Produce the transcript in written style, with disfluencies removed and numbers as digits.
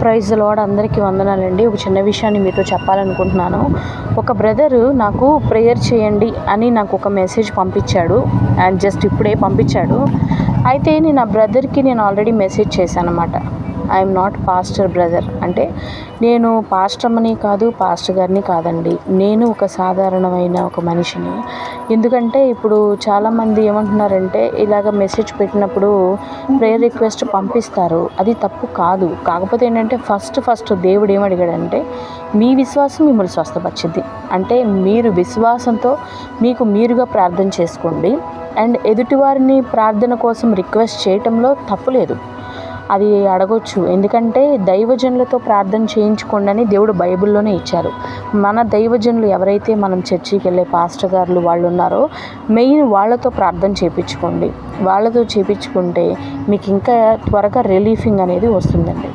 Praise the lord, అందరికీ వందనాలండి. ఒక చిన్న విషయాన్ని మీతో చెప్పాలనుకుంటున్నాను. ఒక బ్రదరు నాకు ప్రేయర్ చేయండి అని నాకు ఒక మెసేజ్ పంపించాడు. అండ్ జస్ట్ ఇప్పుడే పంపించాడు. అయితే నేను ఆ బ్రదర్కి ఆల్రెడీ మెసేజ్ చేశాను అన్నమాట. ఐఎమ్ నాట్ పాస్టర్ బ్రదర్, అంటే నేను పాస్టర్ అమ్మని కాదు, పాస్టర్ గారిని కాదండి. నేను ఒక సాధారణమైన ఒక మనిషిని. ఎందుకంటే ఇప్పుడు చాలామంది ఏమంటున్నారంటే, ఇలాగ మెసేజ్ పెట్టినప్పుడు ప్రేయర్ రిక్వెస్ట్ పంపిస్తారు. అది తప్పు కాదు. కాకపోతే ఏంటంటే ఫస్ట్ దేవుడు ఏమడిగాడంటే, మీ విశ్వాసం మిమ్మల్ని స్వస్థపరిచిద్ది. అంటే మీరు విశ్వాసంతో మీకు మీరుగా ప్రార్థన చేసుకోండి. అండ్ ఎదుటివారిని ప్రార్థన కోసం రిక్వెస్ట్ చేయటంలో తప్పు లేదు, అది అడగొచ్చు. ఎందుకంటే దైవజనులతో ప్రార్థన చేయించుకోండి అని దేవుడు బైబిల్లోనే ఇచ్చారు. మన దైవజనులు ఎవరైతే మనం చర్చికి వెళ్ళే పాస్టర్ గారులు వాళ్ళు ఉన్నారో, మెయిన్ వాళ్ళతో ప్రార్థన చేయించుకోండి. వాళ్ళతో చేయించుకుంటే మీకు ఇంకా త్వరగా రిలీఫింగ్ అనేది వస్తుందండి.